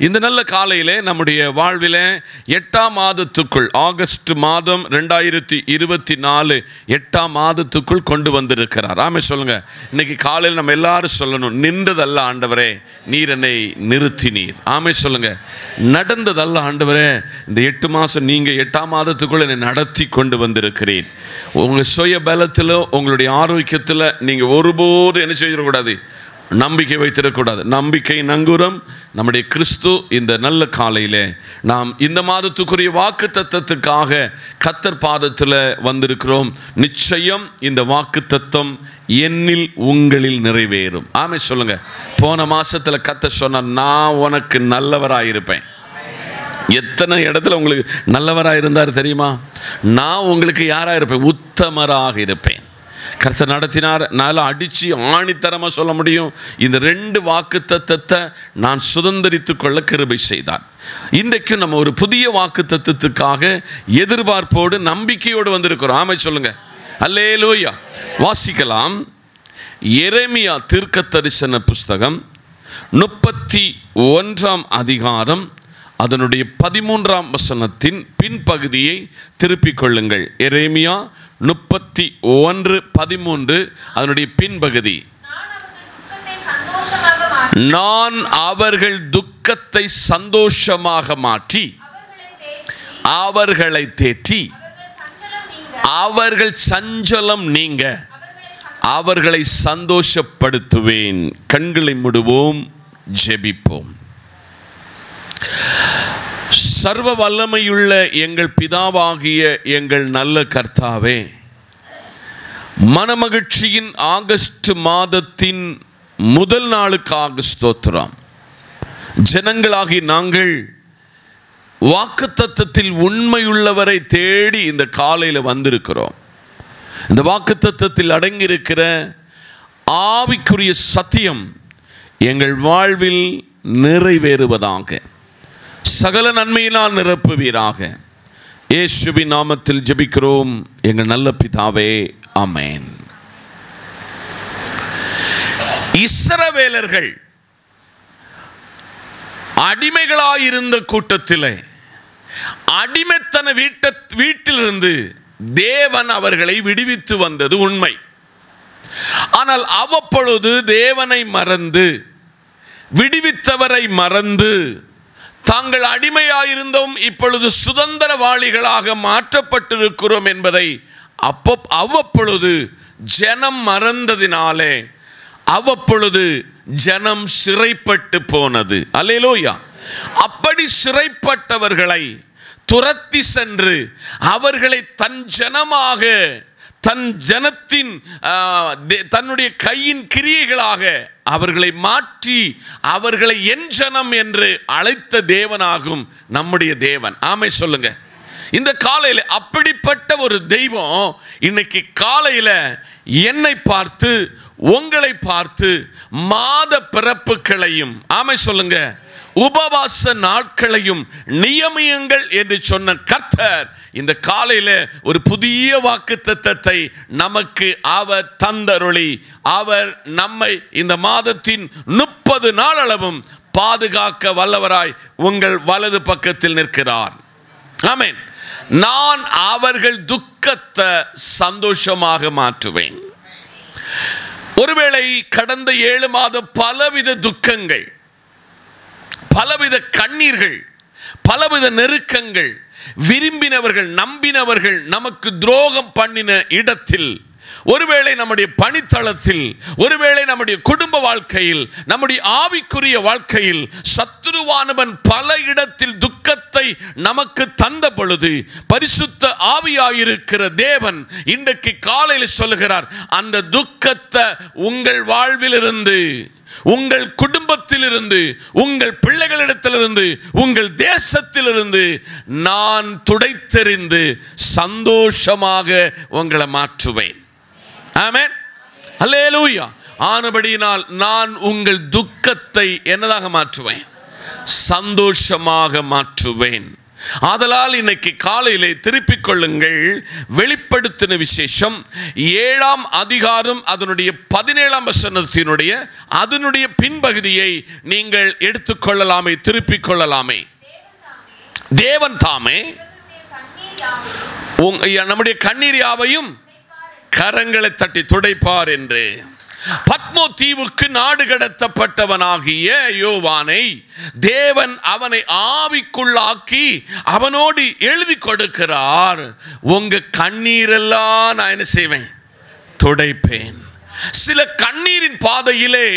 இந்த நல்ல காலையிலே நம்முடைய வாழ்விலே 8ஆம் மாதத்துக்குள், ஆகஸ்ட் மாதம் 2024 8ஆம் மாதத்துக்குள் கொண்டு வந்திருக்கிறார். ஆமே சொல்லுங்க. இன்னைக்கு காலையில் நம்ம எல்லாரும் சொல்லணும், நின்றதல்ல ஆண்டவரே, நீர் என்னை நிறுத்தினீர். ஆமே சொல்லுங்க. நடந்ததல்ல ஆண்டவரே, இந்த 8 மாதம் நீங்க 8ஆம் மாதத்துக்குள் என்னை நடத்தி கொண்டு வந்திருக்கிறீர். உங்கள் சுய பலத்தில், உங்களுடைய ஆரோக்கியத்தில் நீங்க ஒருபோது என்ன செய்யக்கூடாது, நம்பிக்கை வைத்திடக்கூடாது. நம்பிக்கை நங்கூரம் நம்முடைய கிறிஸ்து. இந்த நல்ல காலையிலே நாம் இந்த மாதத்துக்குரிய வாக்கு தத்தத்துக்காக கர்த்தர் பாதத்தில் வந்திருக்கிறோம். நிச்சயம் இந்த வாக்கு தத்தம் என்னில் உங்களில் நிறைவேறும். ஆமே சொல்லுங்க. போன மாசத்துல கர்த்தர் சொன்னார், நான் உனக்கு நல்லவராயிருப்பேன். எத்தனை இடத்துல உங்களுக்கு நல்லவராக இருந்தார் தெரியுமா? நான் உங்களுக்கு யாராக இருப்பேன்? உத்தமராக இருப்பேன். கர்த்தர் நடத்தினார். நான் அடித்து ஆணித்தரமாக சொல்ல முடியும், இந்த 2 வாக்கு தத்தத்தை நான் சுதந்திரித்து கொள்ள கிருபை செய்தார். இன்றைக்கும் நம்ம ஒரு புதிய வாக்கு தத்தத்துக்காக எதிர்பார்ப்போடு நம்பிக்கையோடு வந்திருக்கிறோம். ஆமை சொல்லுங்க. அல்லேலூயா. வாசிக்கலாம். எரேமியா தீர்க்க தரிசன புஸ்தகம் 31ஆம் அதிகாரம் அதனுடைய 13ஆம் வசனத்தின் பின்பகுதியை திருப்பிக் கொள்ளுங்கள். எரேமியா 31:13 அதனுடைய பின்பகுதி. நான் அவர்கள் துக்கத்தை சந்தோஷமாக மாற்றி அவர்களை தேற்றி அவர்கள் சஞ்சலம் நீங்க அவர்களை சந்தோஷப்படுத்துவேன். கண்களை மூடுவோம், ஜெபிப்போம். சர்வ வல்லமையுள்ள எங்கள் பிதாவாகிய எங்கள் நல்ல கர்த்தாவே, மனமகிழ்ச்சியின் ஆகஸ்ட் மாதத்தின் முதல் நாளுக்காக ஸ்தோத்திரம். ஜனங்களாகி நாங்கள் வாக்குத்தத்தத்தில் உண்மையுள்ளவரை தேடி இந்த காலையில் வந்திருக்கிறோம். இந்த வாக்குத்தத்தத்தில் அடங்கியிருக்கிற ஆவிக்குரிய சத்தியம் எங்கள் வாழ்வில் நிறைவேறுவதாக, சகல நன்மையினால் நிரப்புவீராக. இயேசுவின் நாமத்தில் ஜெபிக்கிறோம் எங்கள் நல்ல பிதாவே, ஆமென். இஸ்ரவேலர்கள் அடிமைகளாயிருந்த கூட்டத்திலே அடிமைத்தன வீட்டிலிருந்து தேவன் அவர்களை விடுவித்து வந்தது உண்மை. ஆனால் அவ்வப்பொழுது தேவனை மறந்து, விடுவித்தவரை மறந்து, தாங்கள் அடிமையாயிருந்தோம், இப்பொழுது சுதந்திரவாளிகளாக மாற்றப்பட்டிருக்கிறோம் என்பதை அவ்வப்பொழுது ஜனம் மறந்ததினாலே அவ்வப்பொழுது ஜனம் சிறைப்பட்டு போனது. அல்லேலூயா. அப்படி சிறைப்பட்டவர்களை துரத்தி சென்று அவர்களை தன் ஜனமாக, தன் ஜனத்தின் தன்னுடைய கையின் கிரியைகளாக அவர்களை மாற்றி அவர்களை என் ஜனம் என்று அழைத்த தேவனாகும் நம்முடைய தேவன். ஆமை சொல்லுங்க. இந்த காலையில் அப்படிப்பட்ட ஒரு தெய்வம் இன்னைக்கு காலையில் என்னை பார்த்து, உங்களை பார்த்து மாத பிறப்புகளையும், ஆமை சொல்லுங்க, உபவாச நாட்களையும் நியமியுங்கள் என்று சொன்ன கர்த்தர் இந்த காலையில ஒரு புதிய வாக்குத்தத்தத்தை நமக்கு அவர் தந்தருளி, அவர் நம்மை இந்த மாதத்தின் 30 நாளளவும் பாதுகாக்க வல்லவராய் உங்கள் வலது பக்கத்தில் நிற்கிறார். ஆமென். நான் அவர்கள் துக்கத்தை சந்தோஷமாக மாற்றுவேன். ஒருவேளை கடந்த 7 மாதம் பலவித துக்கங்கள், பலவித கண்ணீர்கள், பலவித நெருக்கங்கள், விரும்பினவர்கள், நம்பினவர்கள் நமக்கு துரோகம் பண்ணின இடத்தில், ஒருவேளை நம்முடைய பணித்தளத்தில், ஒருவேளை நம்முடைய குடும்ப வாழ்க்கையில், நம்முடைய ஆவிக்குரிய வாழ்க்கையில் சத்துருவானவன் பல இடத்தில் துக்கத்தை நமக்கு தந்த பொழுது பரிசுத்த ஆவியாயிருக்கிற தேவன் இன்றைக்கு காலையில் சொல்லுகிறார், அந்த துக்கத்தை உங்கள் வாழ்விலிருந்து, உங்கள் குடும்பத்திலிருந்து, உங்கள் பிள்ளைகளிடத்திலிருந்து, உங்கள் தேசத்திலிருந்து நான் துடைத்தெறிந்து சந்தோஷமாக உங்களை மாற்றுவேன். ஆமென். அல்லேலூயா. ஆனபடியினால் நான் உங்கள் துக்கத்தை என்னதாக மாற்றுவேன்? சந்தோஷமாக மாற்றுவேன். ஆதலால் இன்னைக்கு காலையிலே திருப்பிக் கொள்ளுங்கள். வெளிப்படுத்தின விசேஷம் 7ஆம் அதிகாரம் அதனுடைய 17ஆம் வசனத்தினுடைய அதனுடைய பின்பகுதியை நீங்கள் எடுத்துக்கொள்ளலாமே, திருப்பிக் கொள்ளலாமே. தேவன் தாமே நம்முடைய கண்ணீர் யாவையும் கரங்களை தட்டி துடைப்பார் என்று. பத்மோ தீவுக்கு நாடு கடத்தப்பட்டவனாகிய யோவானை தேவன் அவனை ஆவிக்குள்ளாக்கி அவனோடு எழுதி கொடுக்கிறார். உங்க கண்ணீரெல்லாம் நான் என்ன செய்வேன்? துடைப்பேன். சில கண்ணீரின் பாதையிலே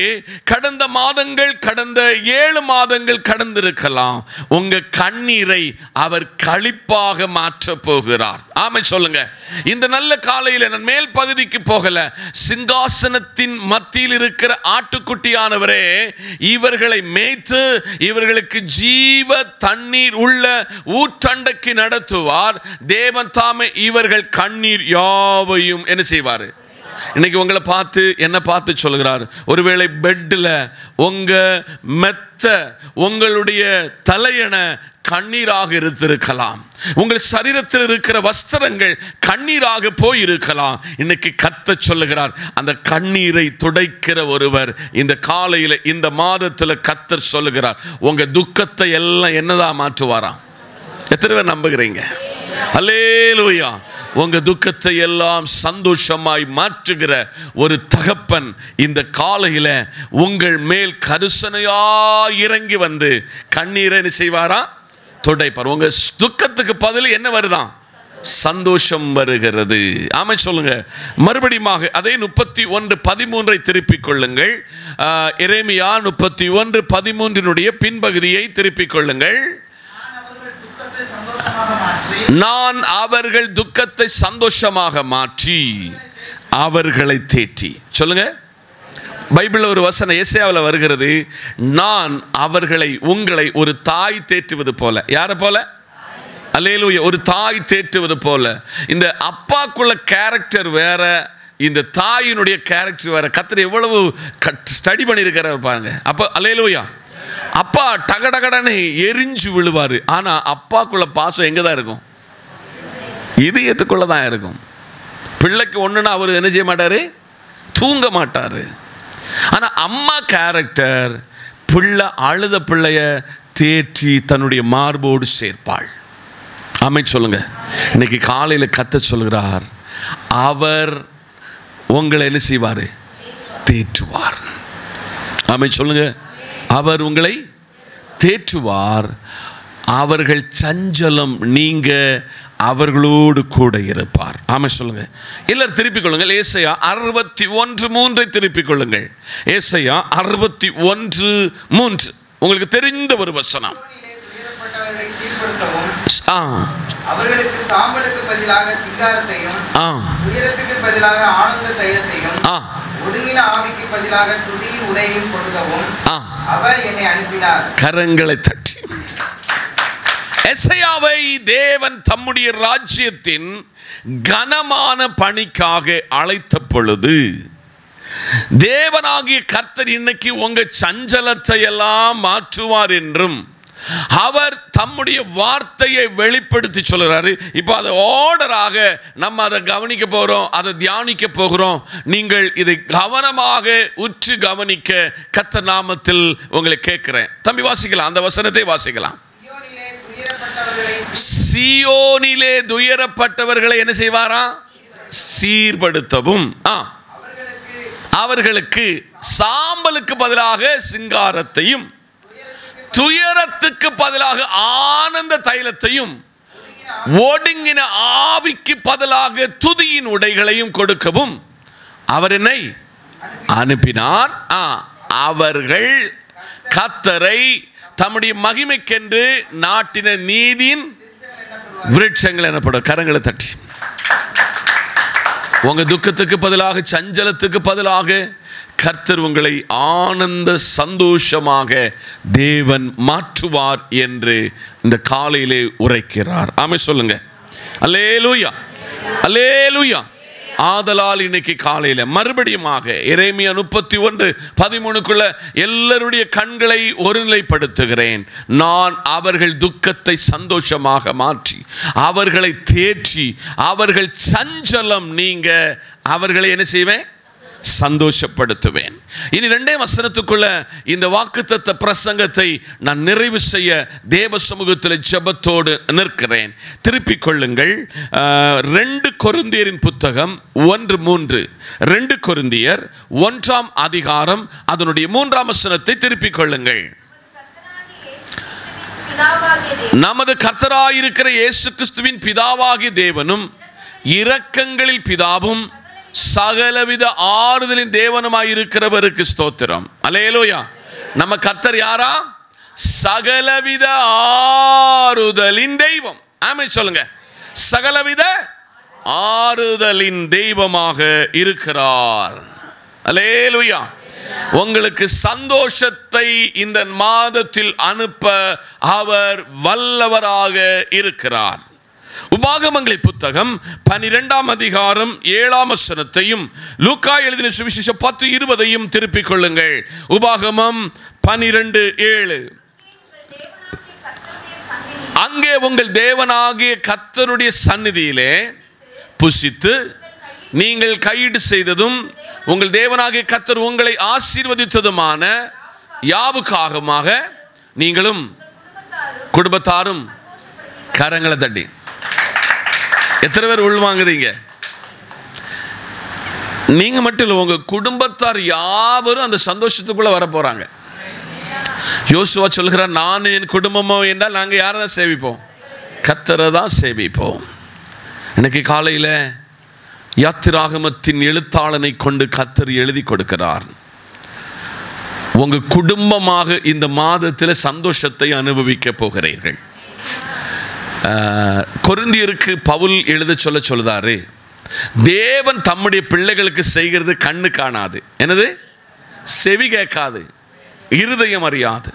கடந்த மாதங்கள், கடந்த 7 மாதங்கள் கடந்திருக்கலாம். உங்க கண்ணீரை அவர் களிப்பாக மாற்ற போகிறார். ஆமை சொல்லுங்க. இந்த நல்ல காலையில நான் மேல் பகுதிக்கு போகல, சிங்காசனத்தின் மத்தியில் இருக்கிற ஆட்டுக்குட்டியானவரே இவர்களை மேய்த்து இவர்களுக்கு ஜீவ தண்ணீர் உள்ள ஊற்றண்டைக்கு நடத்துவார். தேவன் தாமே இவர்கள் கண்ணீர் யாவையும் என்ன செய்வார்? இன்னைக்கு உங்களை பார்த்து என்ன பார்த்து சொல்கிறார்? ஒருவேளை பெட்டில் உங்க மெத்த உங்களுடைய தலையண கண்ணீராக இருந்திருக்கலாம். உங்கள் சரீரத்தில் இருக்கிற வஸ்திரங்கள் கண்ணீராக போயிருக்கலாம். இன்னைக்கு கர்த்தர் சொல்லுகிறார், அந்த கண்ணீரை துடைக்கிற ஒருவர் இந்த காலையில் இந்த மாதத்தில் கர்த்தர் சொல்லுகிறார், உங்க துக்கத்தை எல்லாம் என்னதான் மாற்றுவாராம். எத்தனை பேர் நம்புகிறீங்க? அல்லேலூயா. உங்க துக்கத்தை எல்லாம் சந்தோஷமாய் மாற்றுகிற ஒரு தகப்பன் இந்த காலையில உங்கள் மேல் கருசனையாய் இறங்கி வந்து கண்ணீரை செய்வாரா? துடைப்பார். உங்க துக்கத்துக்கு பதில் என்ன வருதான்? சந்தோஷம் வருகிறது. ஆமை சொல்லுங்க. மறுபடியும் அதே 31:13 திருப்பிக் கொள்ளுங்கள். எரேமியா 31:13 பின்பகுதியை திருப்பிக் கொள்ளுங்கள். நான் அவர்கள் துக்கத்தை சந்தோஷமாக மாற்றி அவர்களை தேற்றி. சொல்லுங்க. பைபிள்ல ஒரு வசனம் ஏசாயாவில் வருகிறது, நான் அவர்களை உங்களை ஒரு தாய் தேற்றுவது போல. யாரை போல? அல்லேலூயா. ஒரு தாய் தேற்றுவது போல. இந்த அப்பாக்குள்ள கேரக்டர் வேற, இந்த தாயினுடைய கேரக்டர் வேற. கர்த்தர் எவ்வளவு ஸ்டடி பண்ணியிருக்கிறார் பாருங்க. அப்ப அல்லேலூயா. அப்பா டகடகடன்னு எரிஞ்சு விழுவாரு. ஆனா அப்பாக்குள்ள பாசம் எங்க தான் இருக்கும்? இதயத்துக்குள்ள தான் இருக்கும். பிள்ளைக்கு ஒண்ணுன்னா அவர் என்ன செய்ய மாட்டாரு? தூங்க மாட்டாரு. ஆனா அம்மா கேரக்டர், பிள்ளை அழுத பிள்ளைய தேற்றி தன்னுடைய மார்போடு சேர்ப்பாள். ஆமை சொல்லுங்க. இன்னைக்கு காலையில கர்த்தர் சொல்கிறார், அவர் உங்களை என்ன செய்வாரு? தேற்றுவார். ஆமை சொல்லுங்க. அவர் உங்களை தேற்றுவார். அவர்கள் சஞ்சலம் நீங்க அவர்களோடு கூட இருப்பார். ஆமா சொல்லுங்க. எல்லாரும் திருப்பிக் கொள்ளுங்கள். ஏசாயா 61:3 திருப்பிக் கொள்ளுங்கள். ஏசாயா 61:3 உங்களுக்கு தெரிந்த ஒரு வசனம். அவர்களுக்கு சாம்பலுக்கு பதிலாக சிங்காரத்தையும் உயரத்துக்கு பதிலாக ஆனந்த தைலத்தையும் ஒடுங்கின ஆவிக்கு பதிலாக துதியின் உடையையும் கொடுக்கவும் அவர் என்னை அனுப்பினார். கரங்களை தட்டி. எசையாவை தேவன் தம்முடைய ராஜ்யத்தின் கனமான பணிக்காக அழைத்த பொழுது தேவனாகிய கர்த்தர் இன்னைக்கு உங்க சஞ்சலத்தை எல்லாம் மாற்றுவார் என்றும் அவர் தம்முடைய வார்த்தையை வெளிப்படுத்தி சொல்கிறாரு. இப்போ அதை ஆர்டராக நம்ம அதை கவனிக்க போகிறோம், அதை தியானிக்க போகிறோம். நீங்கள் இதை கவனமாக உற்று கவனிக்க கர்த்தர் நாமத்தில் உங்களை கேட்கிறேன். தம்பி வாசிக்கலாம், அந்த வசனத்தை வாசிக்கலாம். சீயோனிலே துயரப்பட்டவர்களை என்ன செய்வாரா? சீர்படுத்தவும் அவர்களுக்கு சாம்பலுக்கு பதிலாக சிங்காரத்தையும் துயரத்துக்கு பதிலாக ஆனந்த தைலத்தையும் ஒடுங்கின ஆவிக்கு பதிலாக துதியின் உடைகளையும் கொடுக்கவும் அவர் என்னை அனுப்பினார். அவர்கள் கர்த்தரை தம்முடைய மகிமைக்கென்று நாட்டின நீதியின் விருட்சங்கள் எனப்படும். கரங்களை தட்டி. உங்க துக்கத்துக்கு பதிலாக சஞ்சலத்துக்கு பதிலாக கர்த்தர் உங்களை ஆனந்த சந்தோஷமாக தேவன் மாற்றுவார் என்று இந்த காலையிலே உரைக்கிறார். ஆமென் சொல்லுங்க. அல்லேலூயா, அல்லேலூயா, ஆதலால் இன்னைக்கு காலையில மறுபடியுமாக எரேமியா 31:13 எல்லாருடைய கண்களை ஒருநிலைப்படுத்துகிறேன். நான் அவர்கள் துக்கத்தை சந்தோஷமாக மாற்றி, அவர்களை தேற்றி, அவர்கள் சஞ்சலம் நீங்க அவர்களை என்ன செய்வேன்? சந்தோஷப்படுத்துவேன். இனி 2 வசனத்துக்குள்ள இந்த வாக்குத்தத்த பிரசங்கத்தை நான் நிறைவு செய்ய தேவ சமூகத்தில் ஜெபத்தோடு நிற்கிறேன். திருப்பிக் கொள்ளுங்கள். 2 கொரிந்தியரின் புத்தகம் 1:3. 2 கொரிந்தியர் 1ஆம் அதிகாரம் அதனுடைய 3ஆம் வசனத்தை திருப்பிக் கொள்ளுங்கள். நமது கர்த்தராயிருக்கிற இயேசு கிறிஸ்துவின் பிதாவாகிய தேவனும் இரக்கங்களில் பிதாவும் சகலவித ஆறுதலின் தேவனுமாயிருக்கிறவருக்கு ஸ்தோத்திரம். அல்லேலூயா. நம்ம கர்த்தர் யாரா? சகலவித ஆறுதலின் தெய்வம். ஆமென் சொல்லுங்க. சகலவித ஆறுதலின் தெய்வமாக இருக்கிறார். அல்லேலூயா. உங்களுக்கு சந்தோஷத்தை இந்த மாதத்தில் அனுப்ப அவர் வல்லவராக இருக்கிறார். உபாகமங்களின் புத்தகம் 12ஆம் அதிகாரம் 7ஆம் வசனத்தையும் லூக்கா எழுதின சுவிசேஷம் 10:20 திருப்பிக் கொள்ளுங்கள். உபாகமம் 12:7. அங்கே உங்கள் தேவனாகிய கர்த்தருடைய சந்நிதியிலே புசித்து நீங்கள் கையீடு செய்ததும் உங்கள் தேவனாகிய கர்த்தர் உங்களை ஆசீர்வதித்ததுமான யாவுக்காகமாக நீங்களும் குடும்பத்தாரும் கரங்களை தட்டி. எத்தனை பேர் உள்வாங்குறீங்க? நீங்க மட்டும் இல்லை, உங்க குடும்பத்தார் யாவரும் அந்த சந்தோஷத்துக்குள்ள வர போறாங்க. யோசுவா சொல்கிறார், நான் என் குடும்பமோ என்றால் நாங்கள் யாரை தான் சேவிப்போம்? கர்த்தரை தான் சேவிப்போம். இன்னைக்கு காலையில் யாத்திராகமத்தின் எழுத்தாளனை கொண்டு கர்த்தர் எழுதி கொடுக்கிறார். உங்க குடும்பமாக இந்த மாதத்தில் சந்தோஷத்தை அனுபவிக்க போகிறீர்கள். கொரிந்தியருக்கு பவுல் எழுத சொல்லுதாரு, தேவன் தம்முடைய பிள்ளைகளுக்கு செய்கிறது கண்ணு காணாது, என்னது செவி கேட்காது, இருதயம் அறியாது.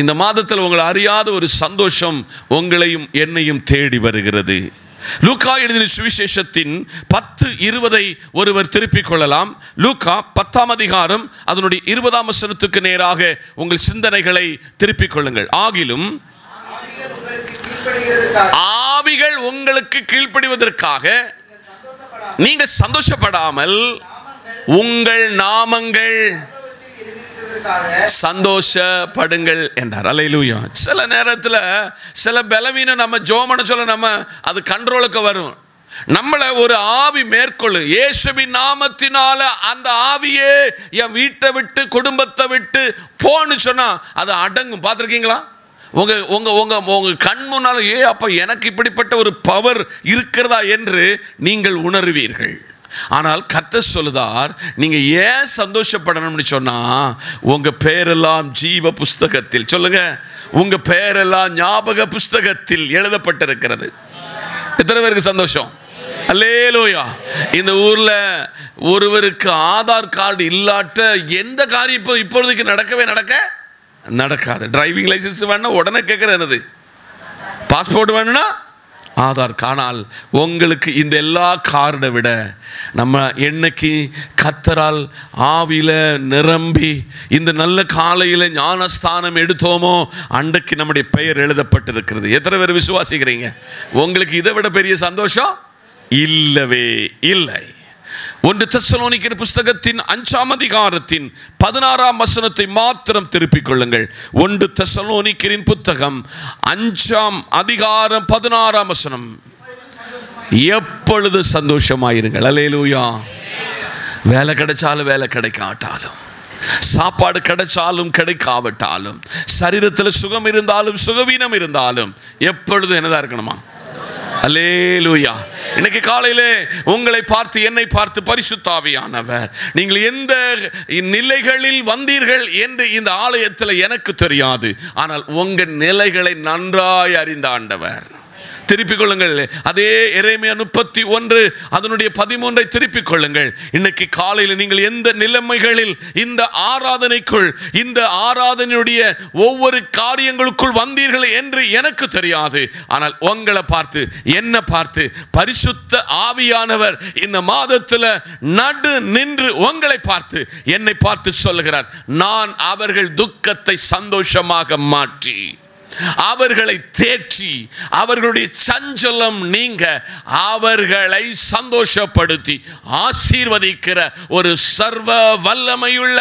இந்த மாதத்தில் உங்களை அறியாத ஒரு சந்தோஷம் உங்களையும் என்னையும் தேடி வருகிறது. லூக்கா எழுதின சுவிசேஷத்தின் 10:20 ஒருவர் திருப்பிக் கொள்ளலாம். லூக்கா 10ஆம் அதிகாரம் அதனுடைய 20ஆம் வசனத்துக்கு நேராக உங்கள் சிந்தனைகளை திருப்பிக் கொள்ளுங்கள். ஆகிலும் ஆவிகள் உங்களுக்கு கீழ்ப்படிவதற்காக நீங்க சந்தோஷப்படாமல் உங்கள் நாமங்கள் சந்தோஷப்படுங்கள் என்றார். அல்லேலூயா. சில நேரத்தில் சில பலவீனம் நம்ம ஜோமன சொல்ல நம்ம அது கண்ட்ரோலுக்கு வரும். நம்மளை ஒரு ஆவி மேற்கொள்ளு. இயேசுவின் நாமத்தினால அந்த ஆவியே என் வீட்டை விட்டு குடும்பத்தை விட்டு போன்னு சொன்னா அது அடங்கும். பார்த்துருக்கீங்களா? உங்க உங்க உங்க உங்க கண் முன்னால அப்ப எனக்கு இப்படிப்பட்ட ஒரு பவர் இருக்கிறதா என்று நீங்கள் உணர்வீர்கள். ஆனால் கர்த்தர் சொல்லுதார், நீங்க ஏன் சந்தோஷப்படணும்னு சொன்னா உங்க பெயரெல்லாம் ஜீவ புஸ்தகத்தில், சொல்லுங்க, உங்க பெயரெல்லாம் ஞாபக புஸ்தகத்தில் எழுதப்பட்டிருக்கிறது. எத்தனை பேருக்கு சந்தோஷம்? அல்லேலூயா. இந்த ஊர்ல ஒருவருக்கு ஆதார் கார்டு இல்லாட்ட எந்த காரியம் இப்பொழுதுக்கு நடக்காது. டிரைவிங் லைசன்ஸ் வேணும்னா உடனே கேட்கறது என்னது? பாஸ்போர்ட் வேணும்னா ஆதார். ஆனால் உங்களுக்கு இந்த எல்லா கார்டை விட நம்ம என்னைக்கு கர்த்தரால் ஆவியில நிரம்பி இந்த நல்ல காலையில் ஞானஸ்தானம் எடுத்தோமோ அன்றைக்கு நம்முடைய பெயர் எழுதப்பட்டிருக்கிறது. எத்தனை பேர் விசுவாசிக்கிறீங்க? உங்களுக்கு இதை விட பெரிய சந்தோஷம் இல்லவே இல்லை. 1 தெசலோனிக்கர் புஸ்தகத்தின் 5ஆம் அதிகாரத்தின் 16ஆம் வசனத்தை மாத்திரம் திருப்பிக் கொள்ளுங்கள். 1 தெசலோனிக்கரின் புத்தகம் 5ஆம் அதிகாரம் 16ஆம் வசனம். எப்பொழுது சந்தோஷமாயிருங்கள். அல்லேலூயா. வேலை கிடைச்சாலும் வேலை கிடைக்காட்டாலும், சாப்பாடு கிடைச்சாலும் கிடைக்காவிட்டாலும், சரீரத்தில் சுகம் இருந்தாலும் சுகவீனம் இருந்தாலும் எப்பொழுது என்னதா இருக்கணுமா? அல்லேலூயா. இன்னைக்கு காலையிலே உங்களை பார்த்து என்னை பார்த்து பரிசுத்த ஆவியானவர், நீங்கள் எந்த நிலைகளில் வந்தீர்கள் என்று இந்த ஆலயத்தில் எனக்கு தெரியாது, ஆனால் உங்கள் நிலைகளை நன்றாய் அறிந்த ஆண்டவர் திருப்பிக் கொள்ளுங்கள். அதே எரேமியா 31 அதனுடைய 13 திருப்பிக் கொள்ளுங்கள். இன்னைக்கு காலையில் நீங்கள் எந்த நிலைமைகளில் இந்த ஆராதனைக்குள், இந்த ஆராதனையுடைய ஒவ்வொரு காரியங்களுக்குள் வந்தீர்கள் என்று எனக்கு தெரியாது. ஆனால் உங்களை பார்த்து, என்ன பார்த்து பரிசுத்த ஆவியானவர் இந்த மாதத்தில் நடு நின்று உங்களை பார்த்து, என்னை பார்த்து சொல்லுகிறார், நான் அவர்கள் துக்கத்தை சந்தோஷமாக மாற்றி, அவர்களை தேற்றி, அவர்களுடைய சஞ்சலம் நீங்க அவர்களை சந்தோஷப்படுத்தி ஆசீர்வதிக்கிற ஒரு சர்வ வல்லமையுள்ள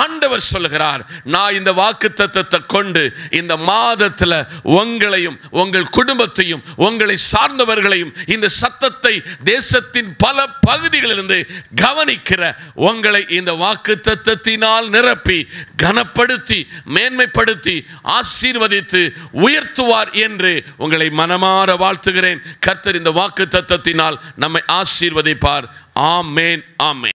ஆண்டவர் சொல்லுகிறார். நான் இந்த வாக்குத்தத்தத்தை கொண்டு இந்த மாதத்தில் உங்களையும் உங்கள் குடும்பத்தையும் உங்களை சார்ந்தவர்களையும் இந்த சத்தத்தை தேசத்தின் பல பகுதிகளிலிருந்து கவனிக்கிற உங்களை இந்த வாக்குத்தத்தத்தினால் நிரப்பி கனப்படுத்தி மேன்மைப்படுத்தி ஆசீர்வதித்து உயர்த்துவார் என்று உங்களை மனமாற வாழ்த்துகிறேன். கர்த்தர் இந்த வாக்குத்தத்தத்தினால் நம்மை ஆசீர்வதிப்பார். ஆமென், ஆமென்.